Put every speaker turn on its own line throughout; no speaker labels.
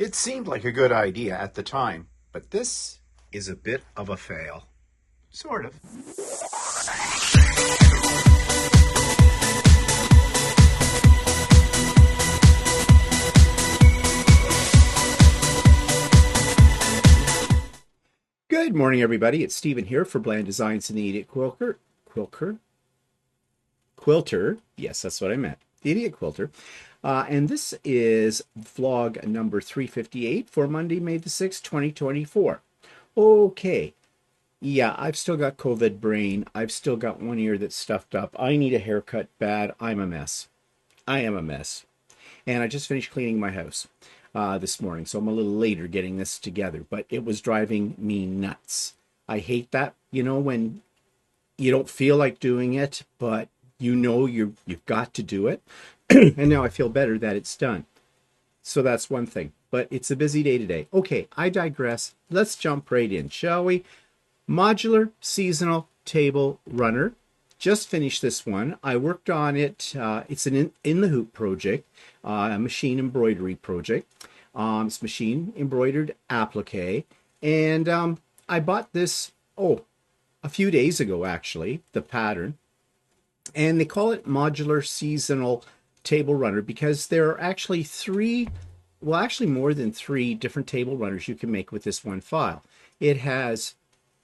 It seemed like a good idea at the time, but this is a bit of a fail. Sort of. Good morning, everybody. It's Stephen here for Bland Designs and the Idiot Quilter. Yes, that's what I meant. The Idiot Quilter. And this is vlog number 358 for Monday, May the 6th, 2024. Okay. Yeah, I've still got COVID brain. I've still got one ear that's stuffed up. I need a haircut bad. I'm a mess. I am a mess. And I just finished cleaning my house this morning, so I'm a little later getting this together, but it was driving me nuts. I hate that, when you don't feel like doing it, but you've got to do it. And now I feel better that it's done. So that's one thing, but it's a busy day today. Okay, I digress. Let's jump right in, shall we? Modular seasonal table runner. Just finished this one. I worked on it. It's an in the hoop project, a machine embroidery project. It's machine embroidered applique. And I bought this, a few days ago, actually, the pattern. And they call it modular seasonal table runner because there are actually more than three different table runners you can make with this one file. It has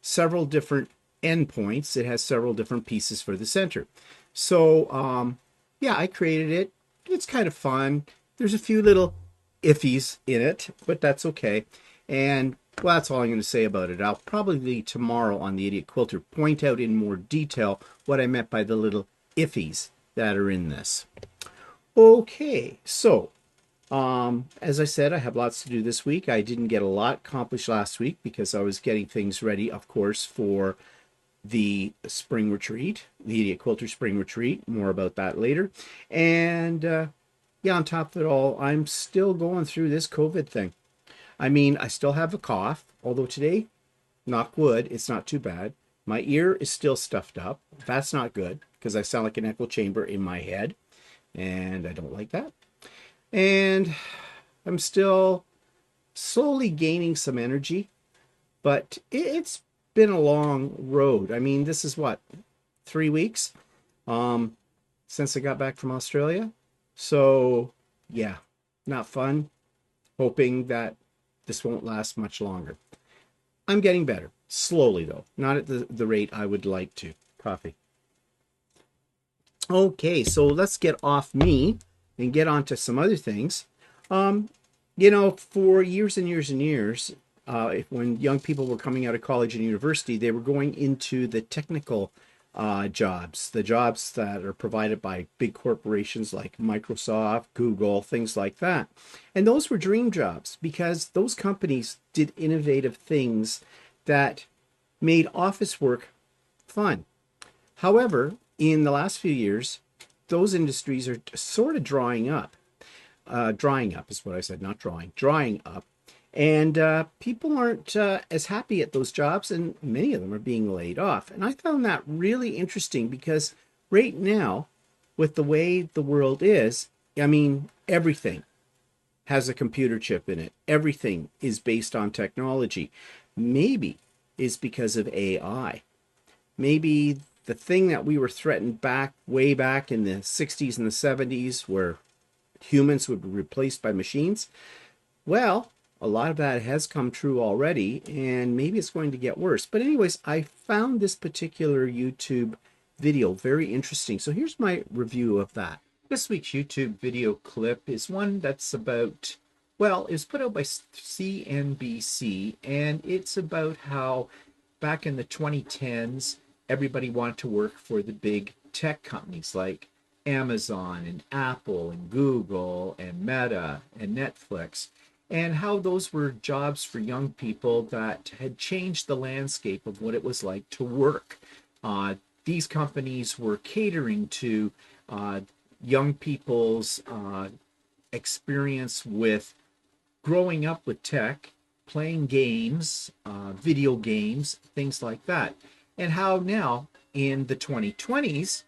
several different endpoints. It has several different pieces for the center. So, yeah, I created it. It's kind of fun. There's a few little iffies in it, but that's okay. And, well, that's all I'm going to say about it. I'll probably tomorrow on the Idiot Quilter point out in more detail what I meant by the little iffies that are in this. Okay, so as I said, I have lots to do this week. I didn't get a lot accomplished last week because I was getting things ready, of course, for the spring retreat, the Idiot Quilter spring retreat. More about that later. And yeah, on top of it all, I'm still going through this COVID thing. I mean, I still have a cough, although today, knock wood, it's not too bad. My ear is still stuffed up. That's not good because I sound like an echo chamber in my head, and I don't like that. And I'm still slowly gaining some energy, but it's been a long road. I mean, this is what, 3 weeks since I got back from Australia. So yeah, not fun. Hoping that this won't last much longer. I'm getting better, slowly though, not at the rate I would like to. Coffee. Okay, so let's get off me and get on to some other things. For years and years and years, when young people were coming out of college and university, they were going into the technical jobs, the jobs that are provided by big corporations like Microsoft, Google, things like that. And those were dream jobs because those companies did innovative things that made office work fun. However, in the last few years, those industries are sort of drying up. Drying up is what I said, not drawing. Drying up. And people aren't as happy at those jobs, and many of them are being laid off. And I found that really interesting because right now, with the way the world is, I mean, everything has a computer chip in it. Everything is based on technology. Maybe it's because of AI. Maybe the thing that we were threatened way back in the 60s and the 70s where humans would be replaced by machines, well, a lot of that has come true already, and maybe it's going to get worse. But anyways, I found this particular YouTube video very interesting. So here's my review of that. This week's YouTube video clip is one that's about, well, it was put out by CNBC, and it's about how back in the 2010s, everybody wanted to work for the big tech companies like Amazon and Apple and Google and Meta and Netflix, and how those were jobs for young people that had changed the landscape of what it was like to work. These companies were catering to young people's experience with growing up with tech, playing games, video games, things like that. And how now in the 2020s,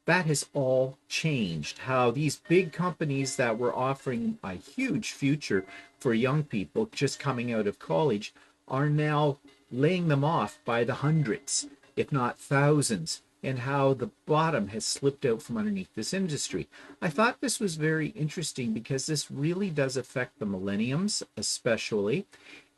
that has all changed. How these big companies that were offering a huge future for young people just coming out of college are now laying them off by the hundreds, if not thousands, and how the bottom has slipped out from underneath this industry. I thought this was very interesting because this really does affect the millenniums, especially,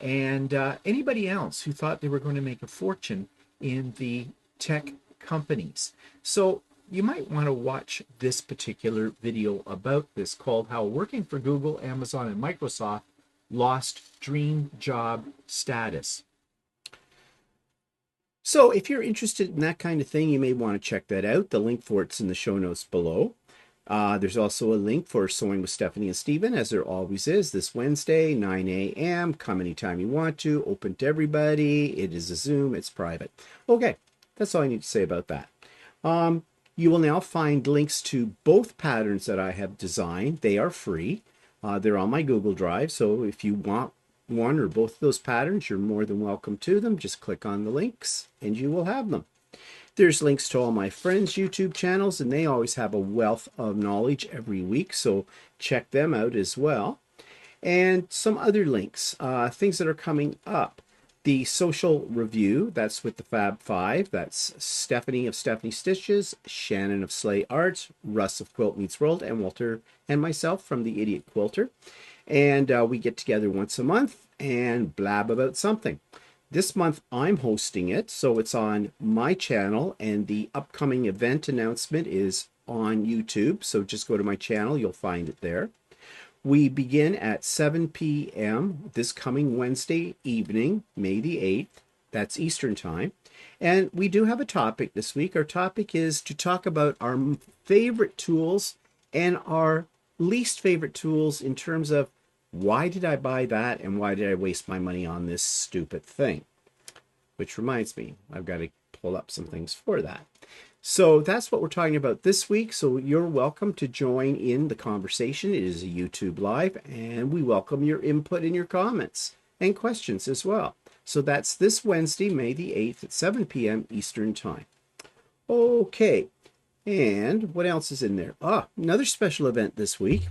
and anybody else who thought they were going to make a fortune in the tech companies. So you might want to watch this particular video about this, called How Working for Google, Amazon, and Microsoft Lost Dream Job Status. So if you're interested in that kind of thing, you may want to check that out. The link for it's in the show notes below. There's also a link for Sewing with Stephanie and Stephen, as there always is, this Wednesday, 9 a.m. Come anytime you want to. Open to everybody. It is a Zoom. It's private. Okay, that's all I need to say about that. You will now find links to both patterns that I have designed. They are free. They're on my Google Drive, so if you want one or both of those patterns, you're more than welcome to them. Just click on the links and you will have them. There's links to all my friends' YouTube channels, and they always have a wealth of knowledge every week, so check them out as well. And some other links, things that are coming up. The Sewcial review, that's with the Fab Five. That's Stephanie of Stephanie Stitches, Shannon of Slay Art, Russ of Quilt Meets World, and Walter and myself from the Idiot Quilter. And we get together once a month and blab about something. This month I'm hosting it, so it's on my channel, and the upcoming event announcement is on YouTube. So just go to my channel, you'll find it there. We begin at 7 p.m. this coming Wednesday evening, May the 8th. That's Eastern Time. And we do have a topic this week. Our topic is to talk about our favorite tools and our least favorite tools in terms of why did I buy that and why did I waste my money on this stupid thing? Which reminds me, I've got to pull up some things for that. So that's what we're talking about this week. So you're welcome to join in the conversation. It is a YouTube Live, and we welcome your input and your comments and questions as well. So that's this Wednesday, May the 8th at 7 p.m. Eastern Time. Okay, and what else is in there? Another special event this week.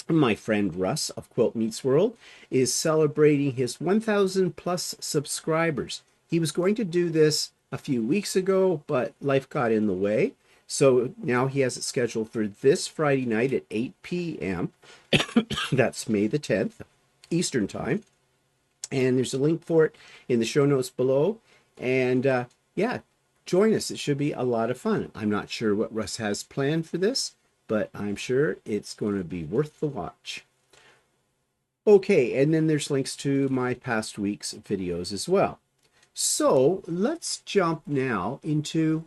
My friend Russ of Quilt Meets World is celebrating his 1,000 plus subscribers. He was going to do this a few weeks ago, but life got in the way. So now he has it scheduled for this Friday night at 8 p.m. That's May the 10th, Eastern Time. And there's a link for it in the show notes below. And yeah, join us. It should be a lot of fun. I'm not sure what Russ has planned for this, but I'm sure it's going to be worth the watch. Okay, and then there's links to my past week's videos as well. So let's jump now into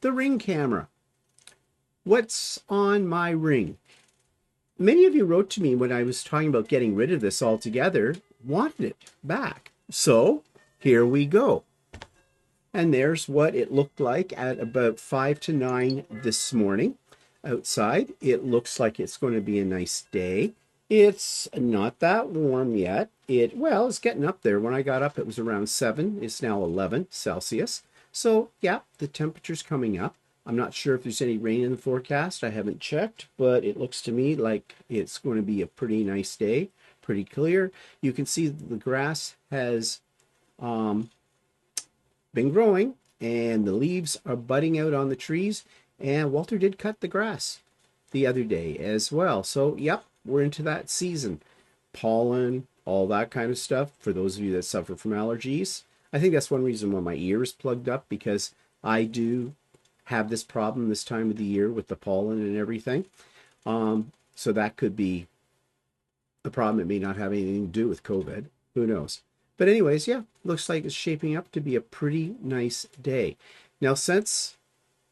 the ring camera. What's on my ring? Many of you wrote to me when I was talking about getting rid of this altogether, wanted it back. So here we go. And there's what it looked like at about 5 to 9 this morning. Outside, it looks like it's going to be a nice day. It's not that warm yet. Well, it's getting up there. When I got up, it was around 7. It's now 11 Celsius. So, yeah, the temperature's coming up. I'm not sure if there's any rain in the forecast. I haven't checked, but it looks to me like it's going to be a pretty nice day, pretty clear. You can see the grass has been growing, and the leaves are budding out on the trees. And Walter did cut the grass the other day as well. So, yep, we're into that season. Pollen, all that kind of stuff. For those of you that suffer from allergies, I think that's one reason why my ear is plugged up, because I do have this problem this time of the year with the pollen and everything. So that could be a problem. It may not have anything to do with COVID. Who knows? But anyways, yeah, looks like it's shaping up to be a pretty nice day. Now, since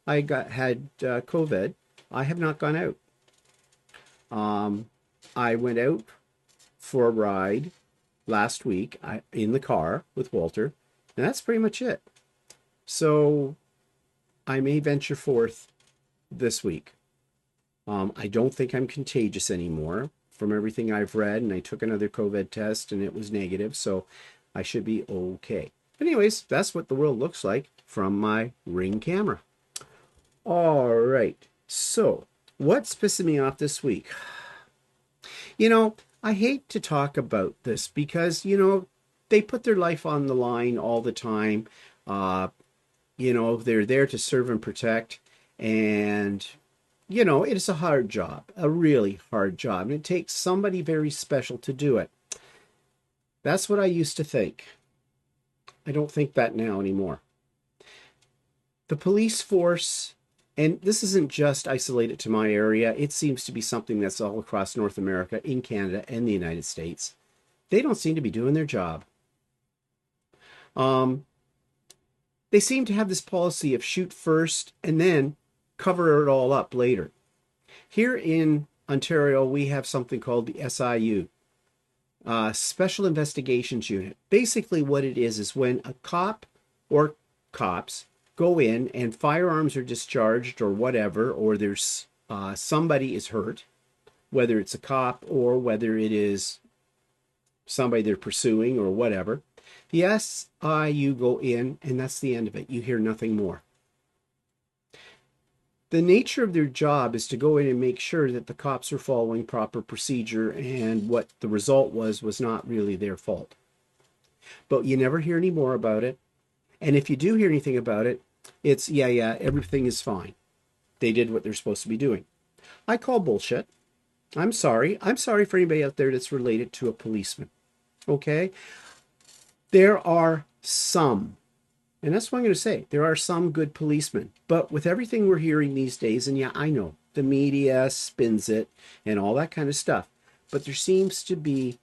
I had COVID, I have not gone out. I went out for a ride last week in the car with Walter, and that's pretty much it. So I may venture forth this week. I don't think I'm contagious anymore from everything I've read, and I took another COVID test and it was negative, so I should be okay. But anyways, that's what the world looks like from my Ring camera. All right. So, what's pissing me off this week? You know, I hate to talk about this because, they put their life on the line all the time. Uh, they're there to serve and protect. And, it's a hard job, a really hard job. And it takes somebody very special to do it. That's what I used to think. I don't think that now anymore. The police force, and this isn't just isolated to my area, it seems to be something that's all across North America, in Canada, and the United States. They don't seem to be doing their job. They seem to have this policy of shoot first and then cover it all up later. Here in Ontario, we have something called the SIU, Special Investigations Unit. Basically, what it is when a cop or cops go in and firearms are discharged or whatever, or there's somebody is hurt, whether it's a cop or whether it is somebody they're pursuing or whatever. The SIU go in, and that's the end of it. You hear nothing more. The nature of their job is to go in and make sure that the cops are following proper procedure, and what the result was not really their fault. But you never hear any more about it. And if you do hear anything about it, it's, yeah, everything is fine. They did what they're supposed to be doing. I call bullshit. I'm sorry. I'm sorry for anybody out there that's related to a policeman. Okay? There are some, and that's what I'm going to say, there are some good policemen. But with everything we're hearing these days, and yeah, I know, the media spins it and all that kind of stuff, but there seems to be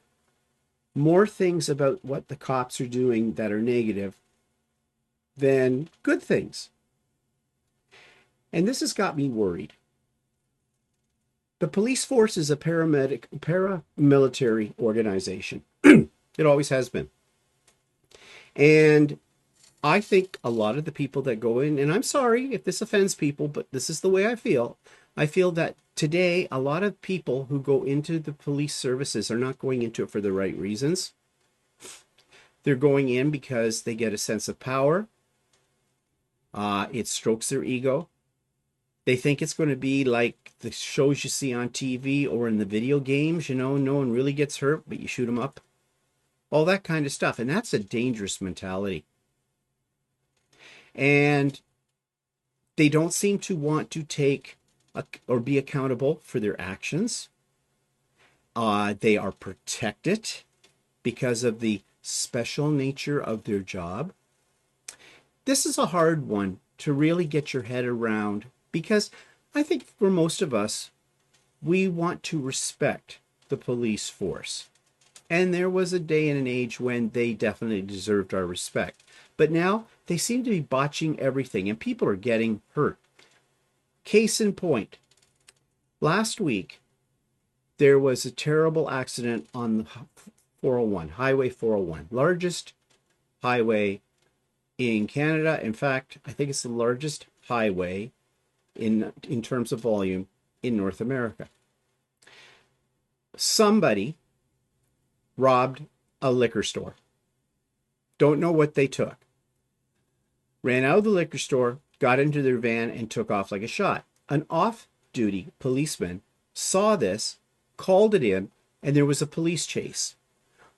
more things about what the cops are doing that are negative than good things. And this has got me worried. The police force is a paramilitary organization. It always has been. And I think a lot of the people that go in, and I'm sorry if this offends people, but this is the way I feel. I feel that today, a lot of people who go into the police services are not going into it for the right reasons. They're going in because they get a sense of power. It strokes their ego. They think it's going to be like the shows you see on TV or in the video games, no one really gets hurt, but you shoot them up. All that kind of stuff. And that's a dangerous mentality. And they don't seem to want to take or be accountable for their actions. They are protected because of the special nature of their job. This is a hard one to really get your head around, because I think for most of us, we want to respect the police force. And there was a day and an age when they definitely deserved our respect. But now they seem to be botching everything, and people are getting hurt. Case in point, last week, there was a terrible accident on the 401, Highway 401, largest highway in Canada. In fact, I think it's the largest highway in terms of volume in North America. Somebody robbed a liquor store. Don't know what they took. Ran out of the liquor store, got into their van, and took off like a shot. An off-duty policeman saw this, called it in, and there was a police chase.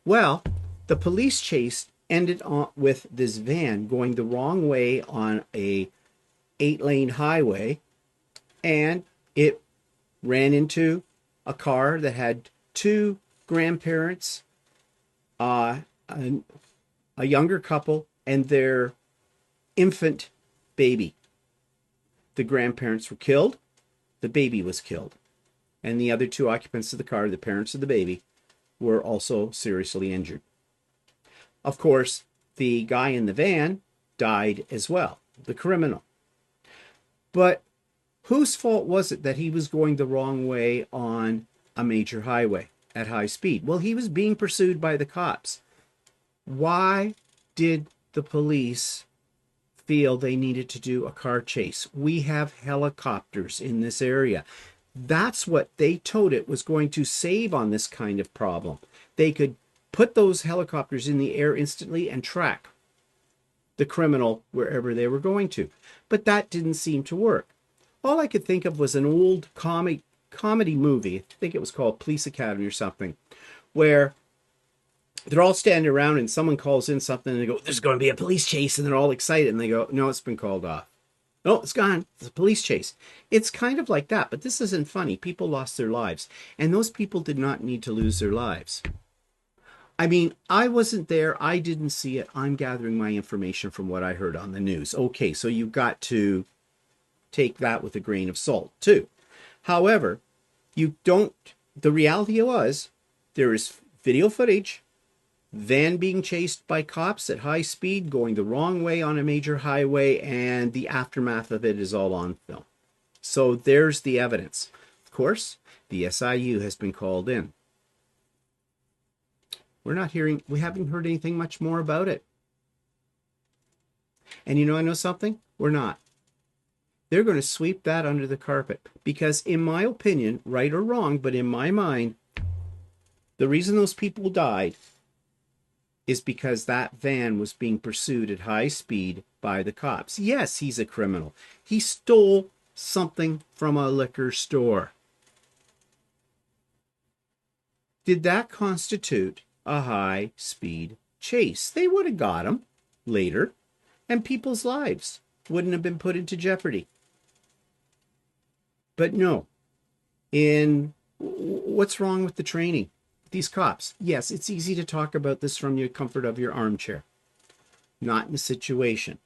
Well, the police chase ended on with this van going the wrong way on a 8-lane highway, and it ran into a car that had two grandparents, a younger couple, and their infant baby. The grandparents were killed, the baby was killed, and the other two occupants of the car, the parents of the baby, were also seriously injured. Of course, the guy in the van died as well, the criminal. But whose fault was it that he was going the wrong way on a major highway at high speed? Well, he was being pursued by the cops. Why did the police feel they needed to do a car chase? We have helicopters in this area. That's what they told it was going to save on this kind of problem. They could put those helicopters in the air instantly and track the criminal wherever they were going to. But that didn't seem to work. All I could think of was an old comedy movie. I think it was called Police Academy or something, where they're all standing around and someone calls in something and they go, "There's going to be a police chase," and they're all excited and they go, "No, it's been called off. Oh, it's gone. It's a police chase." It's kind of like that, but this isn't funny. People lost their lives, and those people did not need to lose their lives. I mean, I wasn't there. I didn't see it. I'm gathering my information from what I heard on the news. Okay, so you've got to take that with a grain of salt, too. However, you don't, the reality was there is video footage, van being chased by cops at high speed, going the wrong way on a major highway, and the aftermath of it is all on film. So there's the evidence. Of course, the SIU has been called in. We haven't heard anything much more about it. And I know something? We're not. They're going to sweep that under the carpet because, in my opinion, right or wrong, but in my mind, the reason those people died is because that van was being pursued at high speed by the cops. Yes, he's a criminal. He stole something from a liquor store. Did that constitute a high-speed chase? They would have got him later, and people's lives wouldn't have been put into jeopardy. But no. What's wrong with the training? These cops. Yes, it's easy to talk about this from the comfort of your armchair. Not in the situation.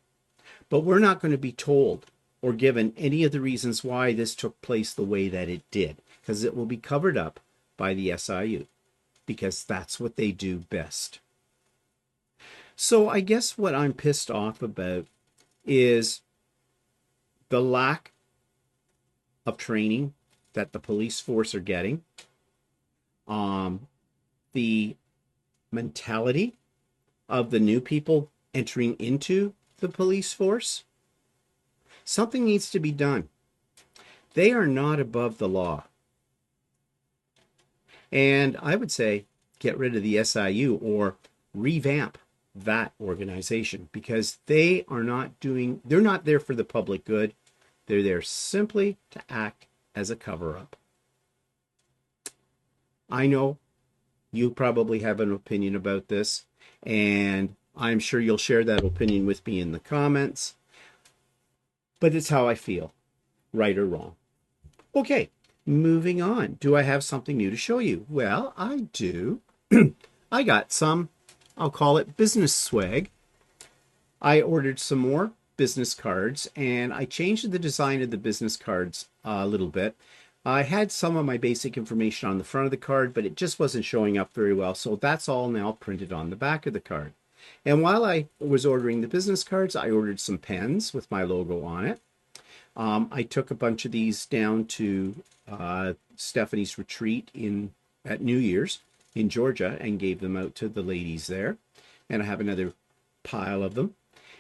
But we're not going to be told or given any of the reasons why this took place the way that it did, because it will be covered up by the SIU, because that's what they do best. So I guess what I'm pissed off about is the lack of training that the police force are getting, the mentality of the new people entering into the police force. Something needs to be done. They are not above the law. And I would say get rid of the SIU or revamp that organization, because they're not there for the public good. They're there simply to act as a cover-up. I know you probably have an opinion about this, and I'm sure you'll share that opinion with me in the comments. But it's how I feel, right or wrong. Okay, moving on. Do I have something new to show you? Well, I do. I got some, I'll call it business swag. I ordered some more business cards, and I changed the design of the business cards a little bit. I had some of my basic information on the front of the card, but it just wasn't showing up very well, so that's all now printed on the back of the card. And while I was ordering the business cards, I ordered some pens with my logo on it. I took a bunch of these down to Stephanie's retreat at New Year's in Georgia and gave them out to the ladies there. And I have another pile of them.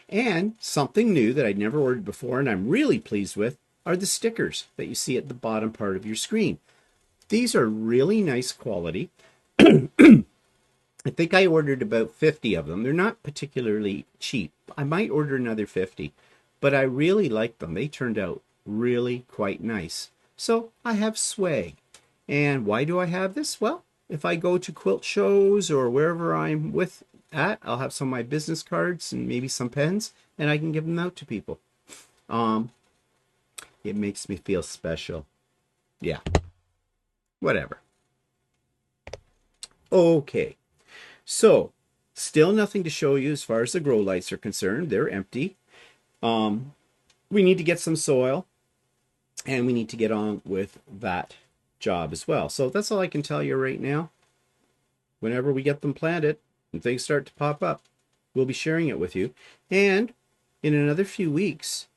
And something new that I'd never ordered before and I'm really pleased with are the stickers that you see at the bottom part of your screen. These are really nice quality. I think I ordered about 50 of them. They're not particularly cheap. I might order another 50, but I really like them. They turned out really quite nice. So I have swag. And why do I have this? Well, if I go to quilt shows or wherever I'm at, I'll have some of my business cards and maybe some pens, and I can give them out to people. It makes me feel special. Yeah. Whatever. Okay. So, still nothing to show you as far as the grow lights are concerned. They're empty. We need to get some soil, and we need to get on with that job as well. So that's all I can tell you right now. Whenever we get them planted and things start to pop up, we'll be sharing it with you. And in another few weeks,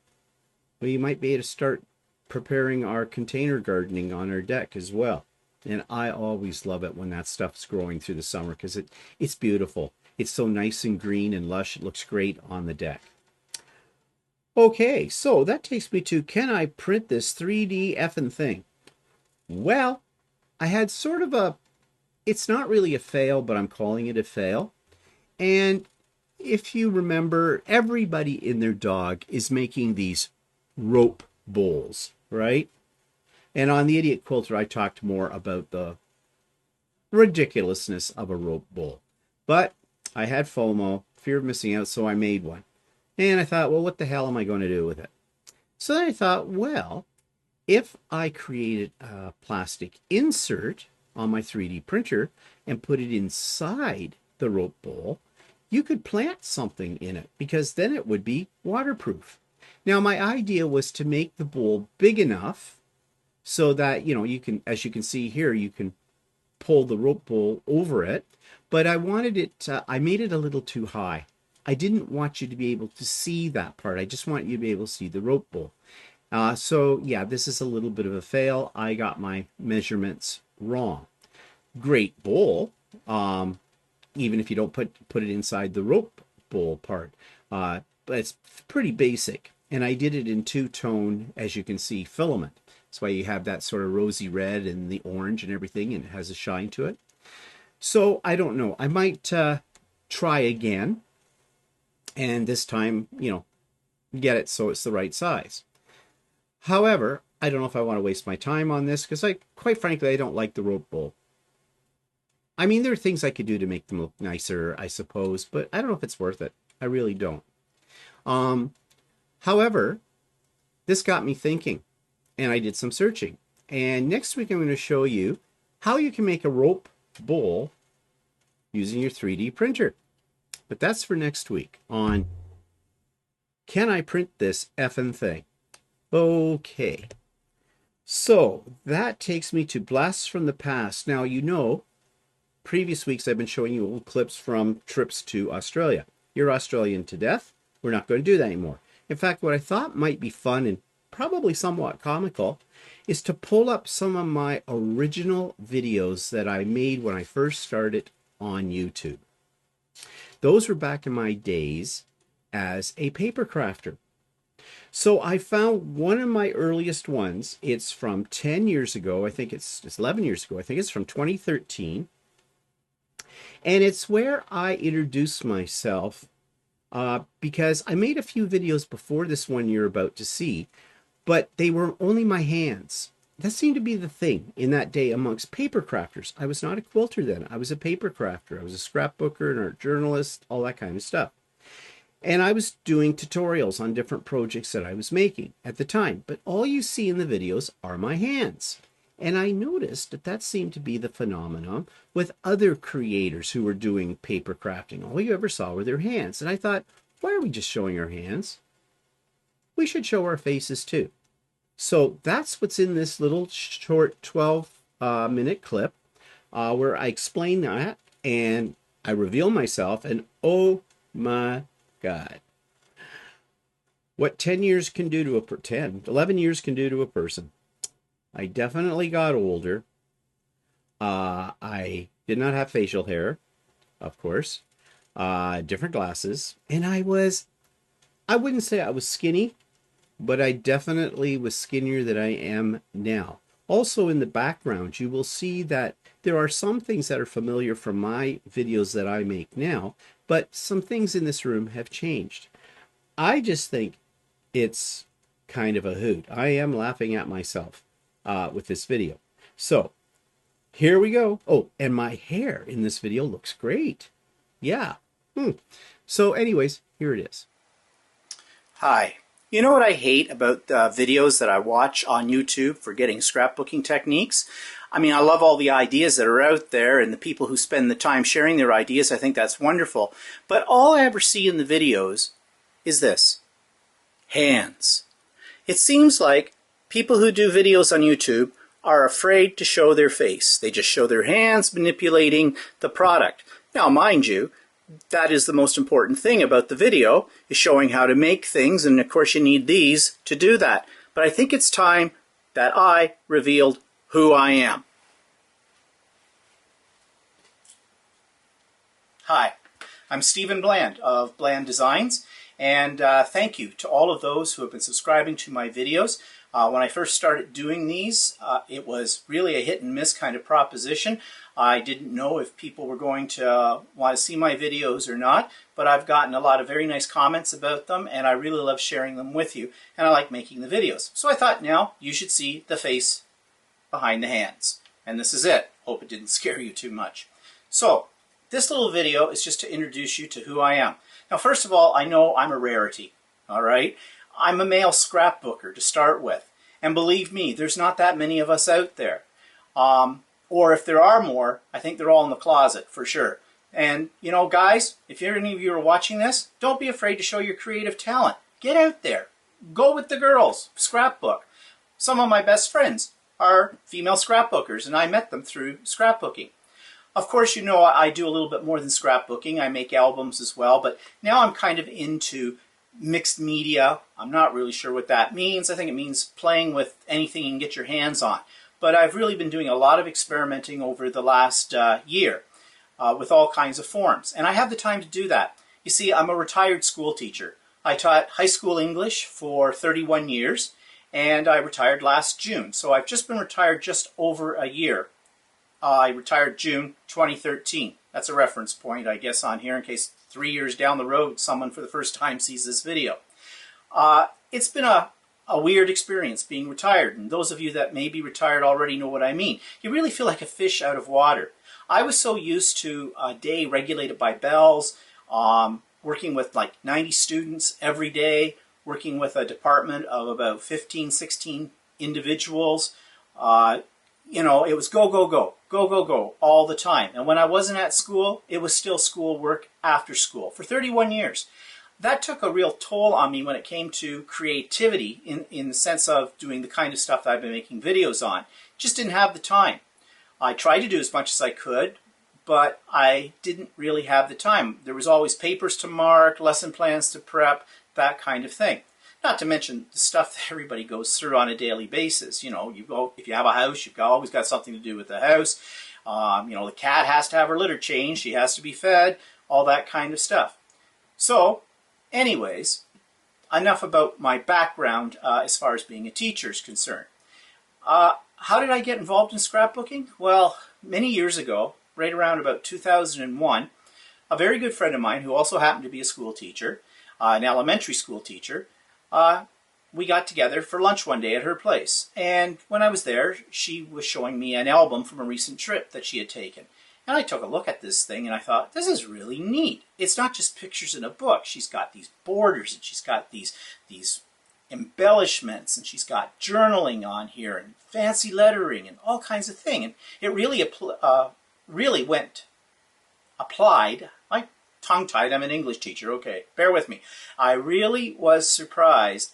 we might be able to start preparing our container gardening on our deck as well. And I always love it when that stuff's growing through the summer because it's beautiful. It's so nice and green and lush. It looks great on the deck. Okay, so that takes me to, can I print this 3D effing thing? Well, I had sort of it's not really a fail, but I'm calling it a fail. And if you remember, everybody and their dog is making these rope bowls. right? And on the Idiot Quilter, I talked more about the ridiculousness of a rope bowl. But I had FOMO, fear of missing out, so I made one. And I thought, well, what the hell am I going to do with it? So then I thought, well, if I created a plastic insert on my 3D printer and put it inside the rope bowl, you could plant something in it because then it would be waterproof. Now, my idea was to make the bowl big enough so that, you can, as you can see here, you can pull the rope bowl over it, but I wanted it, I made it a little too high. I didn't want you to be able to see that part. I just want you to be able to see the rope bowl. So yeah, this is a little bit of a fail. I got my measurements wrong. Great bowl, even if you don't put it inside the rope bowl part, but it's pretty basic. And I did it in two-tone, as you can see, filament. That's why you have that sort of rosy red and the orange and everything, and it has a shine to it. So I don't know. I might try again, and this time, get it so it's the right size. However, I don't know if I want to waste my time on this because quite frankly, I don't like the rope bowl. I mean, there are things I could do to make them look nicer, I suppose, but I don't know if it's worth it. I really don't. However, this got me thinking, and I did some searching. And next week, I'm going to show you how you can make a rope bowl using your 3D printer. But that's for next week on Can I Print This Effin' Thing? Okay. So that takes me to Blasts from the Past. Now, previous weeks I've been showing you old clips from trips to Australia. You're Australian to death. We're not going to do that anymore. In fact, what I thought might be fun and probably somewhat comical is to pull up some of my original videos that I made when I first started on YouTube. Those were back in my days as a paper crafter. So I found one of my earliest ones. It's from 10 years ago. I think it's 11 years ago. I think it's from 2013. And it's where I introduced myself because I made a few videos before this one you're about to see, but they were only my hands. That seemed to be the thing in that day amongst paper crafters. I was not a quilter then. I was a paper crafter. I was a scrapbooker, an art journalist, all that kind of stuff. And I was doing tutorials on different projects that I was making at the time. But all you see in the videos are my hands. And I noticed that seemed to be the phenomenon with other creators who were doing paper crafting. All you ever saw were their hands. And I thought, why are we just showing our hands? We should show our faces too. So that's what's in this little short 12-minute clip where I explain that and I reveal myself, and oh my God, what 11 years can do to a person. I definitely got older. I did not have facial hair, of course, different glasses, and I wouldn't say I was skinny, but I definitely was skinnier than I am now. Also in the background, you will see that there are some things that are familiar from my videos that I make now, but some things in this room have changed. I just think it's kind of a hoot. I am laughing at myself with this video. So here we go. Oh, and my hair in this video looks great. Yeah. So anyways, here it is.
Hi. You know what I hate about the videos that I watch on YouTube for getting scrapbooking techniques? I mean, I love all the ideas that are out there and the people who spend the time sharing their ideas. I think that's wonderful. But all I ever see in the videos is this: hands. It seems like people who do videos on YouTube are afraid to show their face. They just show their hands manipulating the product. Now, mind you, that is the most important thing about the video, is showing how to make things, and of course you need these to do that. But I think it's time that I revealed who I am. Hi, I'm Stephen Bland of Bland Designs, and thank you to all of those who have been subscribing to my videos. When I first started doing these, it was really a hit and miss kind of proposition. I didn't know if people were going to want to see my videos or not, but I've gotten a lot of very nice comments about them, and I really love sharing them with you, and I like making the videos. So I thought, now you should see the face behind the hands. And this is it. Hope it didn't scare you too much. So this little video is just to introduce you to who I am. Now, first of all, I know I'm a rarity, all right? I'm a male scrapbooker to start with. And believe me, there's not that many of us out there. Or if there are more, I think they're all in the closet for sure. And, you know, guys, if any of you are watching this, don't be afraid to show your creative talent. Get out there. Go with the girls. Scrapbook. Some of my best friends are female scrapbookers, and I met them through scrapbooking. Of course, you know, I do a little bit more than scrapbooking. I make albums as well, but now I'm kind of into mixed media. I'm not really sure what that means. I think it means playing with anything you can get your hands on. But I've really been doing a lot of experimenting over the last year with all kinds of forms. And I have the time to do that. You see, I'm a retired school teacher. I taught high school English for 31 years, and I retired last June. So I've just been retired just over a year. I retired June 2013. That's a reference point, I guess, on here in case 3 years down the road someone for the first time sees this video. It's been a weird experience being retired, and those of you that may be retired already know what I mean. You really feel like a fish out of water. I was so used to a day regulated by bells, working with like 90 students every day, working with a department of about 15, 16 individuals. You know, it was go, go, go, go, go, go all the time. And when I wasn't at school, it was still school work after school for 31 years. That took a real toll on me when it came to creativity in the sense of doing the kind of stuff that I've been making videos on. Just didn't have the time. I tried to do as much as I could, but I didn't really have the time. There was always papers to mark, lesson plans to prep, that kind of thing. Not to mention the stuff that everybody goes through on a daily basis. You know, if you have a house, you've always got something to do with the house. You know, the cat has to have her litter changed. She has to be fed, all that kind of stuff. So, anyways, enough about my background as far as being a teacher is concerned. How did I get involved in scrapbooking? Well, many years ago, right around about 2001, a very good friend of mine who also happened to be a school teacher, an elementary school teacher, we got together for lunch one day at her place. And when I was there, she was showing me an album from a recent trip that she had taken. And I took a look at this thing and I thought, this is really neat. It's not just pictures in a book. She's got these borders and she's got these embellishments and she's got journaling on here and fancy lettering and all kinds of things. And it really went applied. I tongue-tied. I'm an English teacher. Okay, bear with me. I really was surprised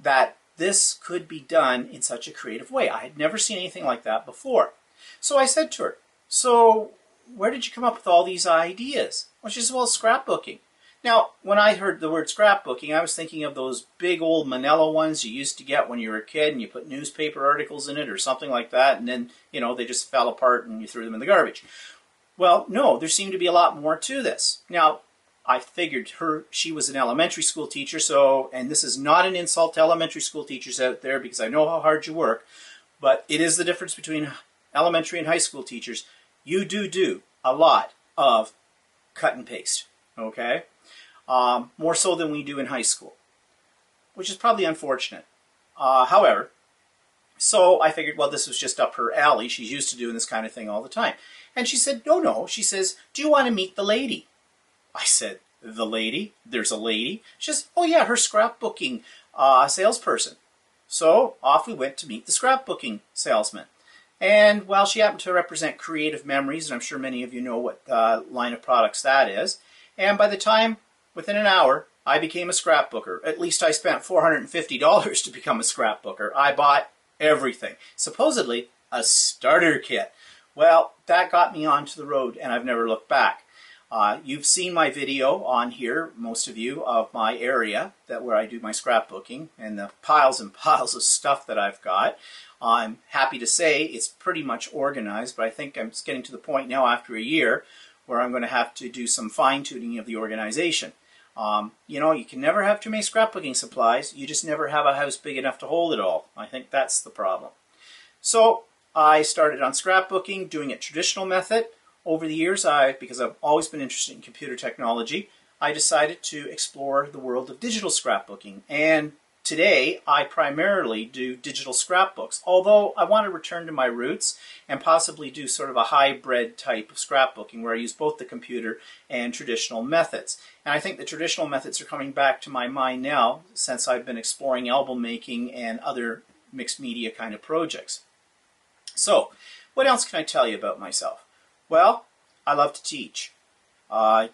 that this could be done in such a creative way. I had never seen anything like that before. So I said to her, so where did you come up with all these ideas? Well, she said, well, scrapbooking. Now, when I heard the word scrapbooking, I was thinking of those big old manila ones you used to get when you were a kid and you put newspaper articles in it or something like that, and then, you know, they just fell apart and you threw them in the garbage. Well, no, there seemed to be a lot more to this. Now, I figured she was an elementary school teacher, so, and this is not an insult to elementary school teachers out there because I know how hard you work, but it is the difference between elementary and high school teachers. You do a lot of cut and paste, okay? More so than we do in high school, which is probably unfortunate. However, so I figured, well, this was just up her alley. She's used to doing this kind of thing all the time. And she said, no. She says, do you want to meet the lady? I said, the lady? There's a lady? She says, oh yeah, her scrapbooking salesperson. So off we went to meet the scrapbooking salesman. And while she happened to represent Creative Memories, and I'm sure many of you know what line of products that is, and by the time, within an hour, I became a scrapbooker. At least I spent $450 to become a scrapbooker. I bought everything. Supposedly, a starter kit. Well, that got me onto the road, and I've never looked back. You've seen my video on here, most of you, of my area where I do my scrapbooking and the piles and piles of stuff that I've got. I'm happy to say it's pretty much organized, but I think I'm getting to the point now after a year where I'm going to have to do some fine-tuning of the organization. You know, you can never have too many scrapbooking supplies. You just never have a house big enough to hold it all. I think that's the problem. So I started on scrapbooking, doing it traditional method. Over the years, because I've always been interested in computer technology, I decided to explore the world of digital scrapbooking. And today, I primarily do digital scrapbooks, although I want to return to my roots and possibly do sort of a hybrid type of scrapbooking where I use both the computer and traditional methods. And I think the traditional methods are coming back to my mind now since I've been exploring album making and other mixed media kind of projects. So, what else can I tell you about myself? Well, I love to teach.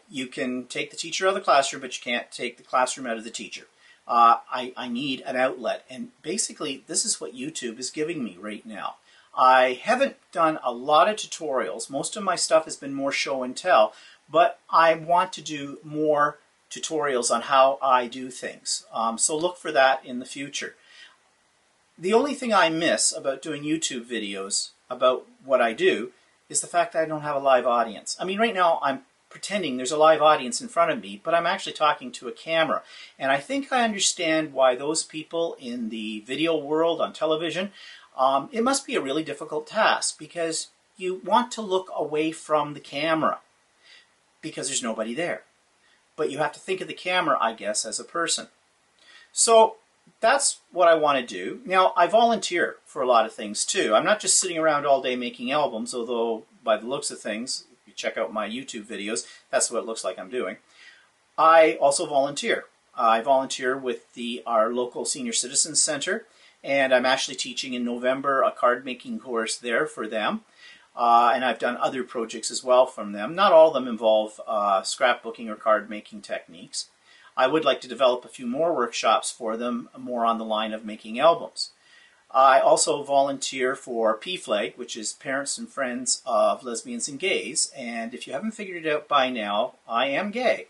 You can take the teacher out of the classroom, but you can't take the classroom out of the teacher. I need an outlet, and basically this is what YouTube is giving me right now. I haven't done a lot of tutorials. Most of my stuff has been more show and tell, but I want to do more tutorials on how I do things. So look for that in the future. The only thing I miss about doing YouTube videos about what I do is the fact that I don't have a live audience. I mean, right now I'm pretending there's a live audience in front of me, but I'm actually talking to a camera. And I think I understand why those people in the video world on television, it must be a really difficult task because you want to look away from the camera because there's nobody there. But you have to think of the camera, I guess, as a person. So that's what I want to do. Now, I volunteer for a lot of things too. I'm not just sitting around all day making albums, although by the looks of things, if you check out my YouTube videos, that's what it looks like I'm doing. I also volunteer. I volunteer with our local Senior Citizens Center, and I'm actually teaching in November a card making course there for them. And I've done other projects as well from them. Not all of them involve scrapbooking or card making techniques. I would like to develop a few more workshops for them, more on the line of making albums. I also volunteer for PFLAG, which is Parents and Friends of Lesbians and Gays. And if you haven't figured it out by now, I am gay.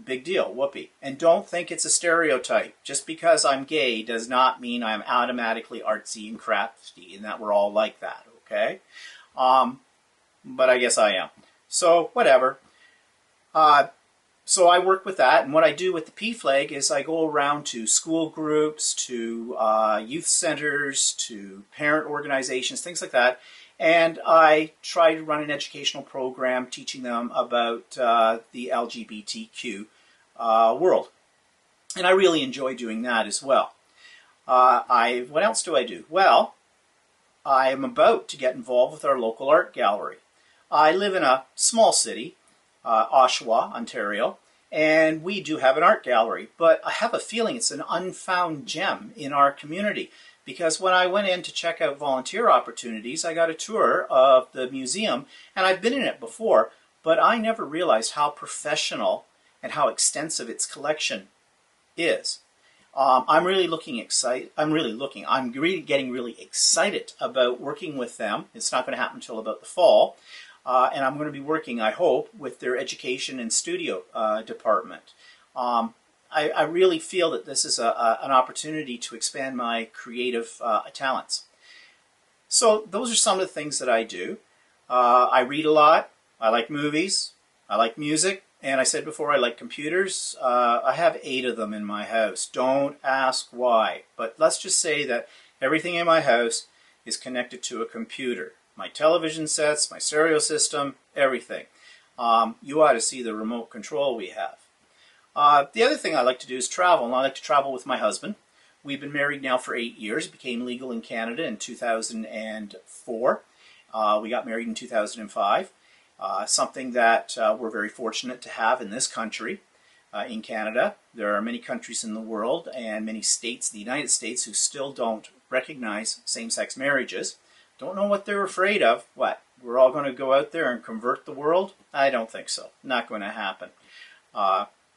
Big deal, whoopee. And don't think it's a stereotype. Just because I'm gay does not mean I'm automatically artsy and crafty and that we're all like that, okay? But I guess I am. So, whatever. So I work with that, and what I do with the PFLAG is I go around to school groups, to youth centers, to parent organizations, things like that, and I try to run an educational program teaching them about the LGBTQ world. And I really enjoy doing that as well. What else do I do? Well, I am about to get involved with our local art gallery. I live in a small city, Oshawa, Ontario, and we do have an art gallery, but I have a feeling it's an unfound gem in our community because when I went in to check out volunteer opportunities, I got a tour of the museum, and I've been in it before, but I never realized how professional and how extensive its collection is. I'm really getting really excited about working with them. It's not going to happen until about the fall. And I'm going to be working, I hope, with their education and studio department. I really feel that this is an opportunity to expand my creative talents. So those are some of the things that I do. I read a lot. I like movies. I like music. And I said before, I like computers. I have 8 of them in my house. Don't ask why. But let's just say that everything in my house is connected to a computer. My television sets, my stereo system, everything. You ought to see the remote control we have. The other thing I like to do is travel, and I like to travel with my husband. We've been married now for 8 years. It became legal in Canada in 2004. We got married in 2005. Something that we're very fortunate to have in this country, in Canada. There are many countries in the world and many states, the United States, who still don't recognize same-sex marriages. Don't know what they're afraid of. What? We're all going to go out there and convert the world? I don't think so. Not going to happen.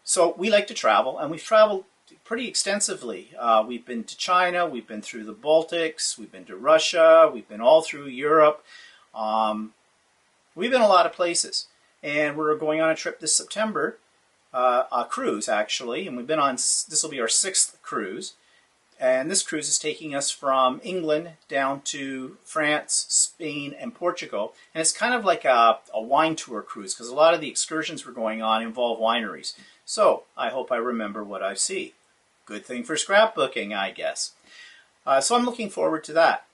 So we like to travel, and we've traveled pretty extensively. We've been to China, we've been through the Baltics, we've been to Russia, we've been all through Europe. We've been a lot of places. And we're going on a trip this September, a cruise actually, and we've been on, this will be our 6th cruise. And this cruise is taking us from England down to France, Spain, and Portugal. And it's kind of like a wine tour cruise because a lot of the excursions we're going on involve wineries. So I hope I remember what I see. Good thing for scrapbooking, I guess. So I'm looking forward to that.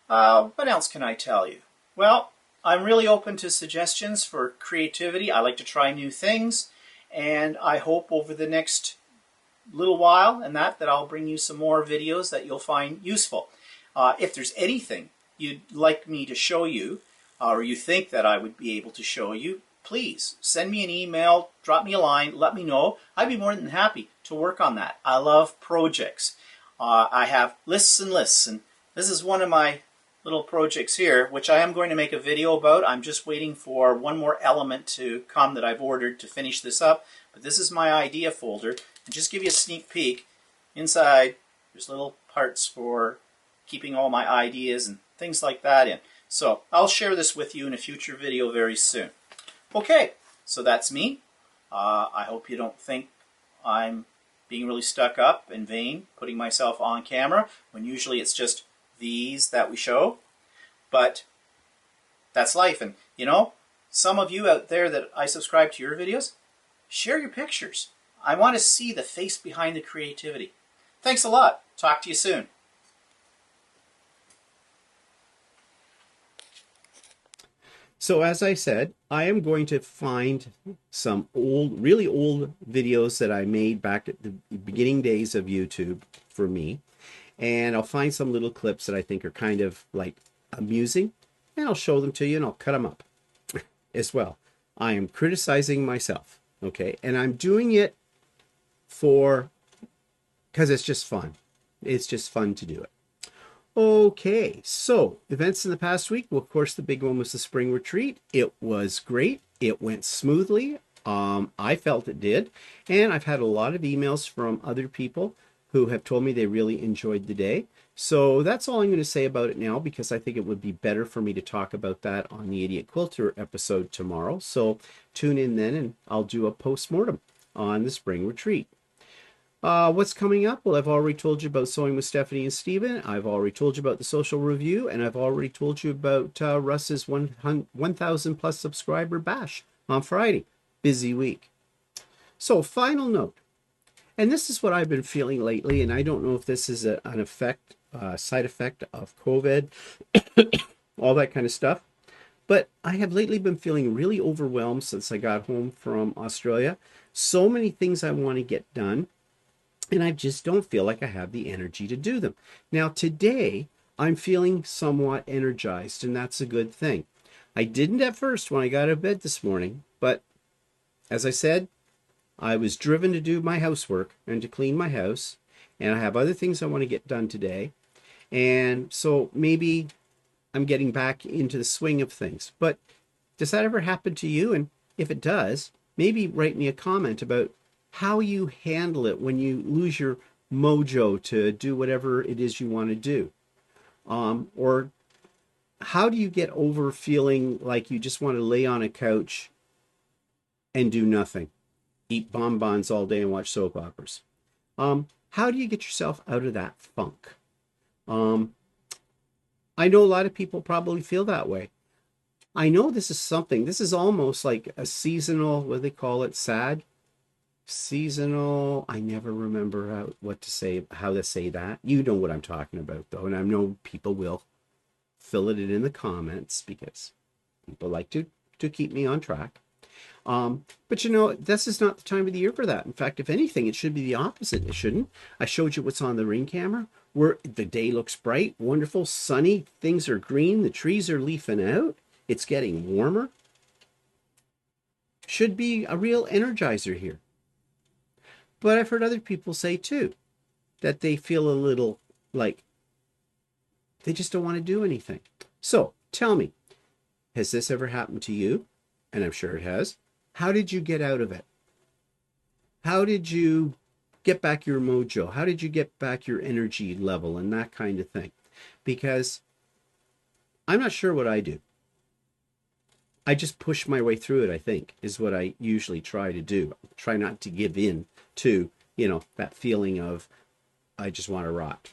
What else can I tell you? Well, I'm really open to suggestions for creativity. I like to try new things. And I hope over the next little while and that I'll bring you some more videos that you'll find useful. If there's anything you'd like me to show you or you think that I would be able to show you, please send me an email, drop me a line, let me know. I'd be more than happy to work on that. I love projects. I have lists and lists, and this is one of my little projects here, which I am going to make a video about. I'm just waiting for one more element to come that I've ordered to finish this up. But this is my idea folder. And just give you a sneak peek, inside there's little parts for keeping all my ideas and things like that in. So I'll share this with you in a future video very soon. Okay, so that's me. I hope you don't think I'm being really stuck up and vain, putting myself on camera, when usually it's just these that we show. But that's life. And you know, some of you out there that I subscribe to your videos, share your pictures. I want to see the face behind the creativity. Thanks a lot. Talk to you soon.
So as I said, I am going to find some old, really old videos that I made back at the beginning days of YouTube for me. And I'll find some little clips that I think are kind of like amusing. And I'll show them to you and I'll cut them up as well. I am criticizing myself, okay? And I'm doing it because it's just fun. It's just fun to do it. Okay, so events in the past week. Well, of course, the big one was the spring retreat. It was great. It went smoothly. I felt it did. And I've had a lot of emails from other people who have told me they really enjoyed the day. So that's all I'm going to say about it now, because I think it would be better for me to talk about that on the Idiot Quilter episode tomorrow. So tune in then and I'll do a post-mortem on the spring retreat. What's coming up? Well, I've already told you about Sewing with Stephanie and Stephen. I've already told you about the Sewcial review, and I've already told you about Russ's 1,000 plus subscriber bash on Friday. Busy week. So, final note, and this is what I've been feeling lately, and I don't know if this is an effect, side effect of COVID, all that kind of stuff, but I have lately been feeling really overwhelmed since I got home from Australia. So many things I want to get done, and I just don't feel like I have the energy to do them. Now, today, I'm feeling somewhat energized, and that's a good thing. I didn't at first when I got out of bed this morning, but as I said, I was driven to do my housework and to clean my house, and I have other things I want to get done today. And so maybe I'm getting back into the swing of things. But does that ever happen to you? And if it does, maybe write me a comment about how you handle it when you lose your mojo to do whatever it is you want to do. Or how do you get over feeling like you just want to lay on a couch and do nothing? Eat bonbons all day and watch soap operas. How do you get yourself out of that funk? I know a lot of people probably feel that way. I know this is almost like a seasonal, what do they call it, seasonal, I never remember how to say that. You know what I'm talking about though, and I know people will fill it in the comments because people like to keep me on track. But you know, this is not the time of the year for that. In fact, if anything, it should be the opposite. It shouldn't. I showed you what's on the ring camera, where the day looks bright, wonderful, sunny, things are green, the trees are leafing out, it's getting warmer. Should be a real energizer here. But I've heard other people say too, that they feel a little like they just don't want to do anything. So tell me, has this ever happened to you? And I'm sure it has. How did you get out of it? How did you get back your mojo? How did you get back your energy level and that kind of thing? Because I'm not sure what I do. I just push my way through it, I think, is what I usually try to do. Try not to give in to, you know, that feeling of I just want to rot.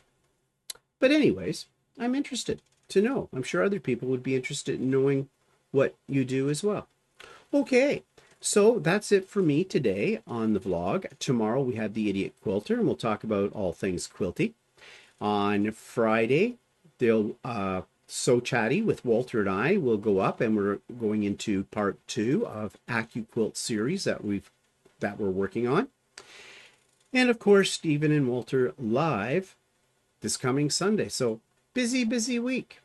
But anyways, I'm interested to know. I'm sure other people would be interested in knowing what you do as well. Okay, so that's it for me today on the vlog. Tomorrow we have the Idiot Quilter, and we'll talk about all things quilty. On Friday, they'll So Chatty with Walter and I will go up, and we're going into part 2 of Accuquilt series that we're working on. And of course, Stephen and Walter live this coming Sunday. So busy week.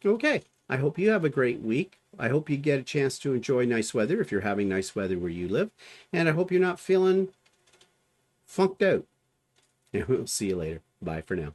Okay, I hope you have a great week. I hope you get a chance to enjoy nice weather if you're having nice weather where you live. And I hope you're not feeling funked out. And we'll see you later. Bye for now.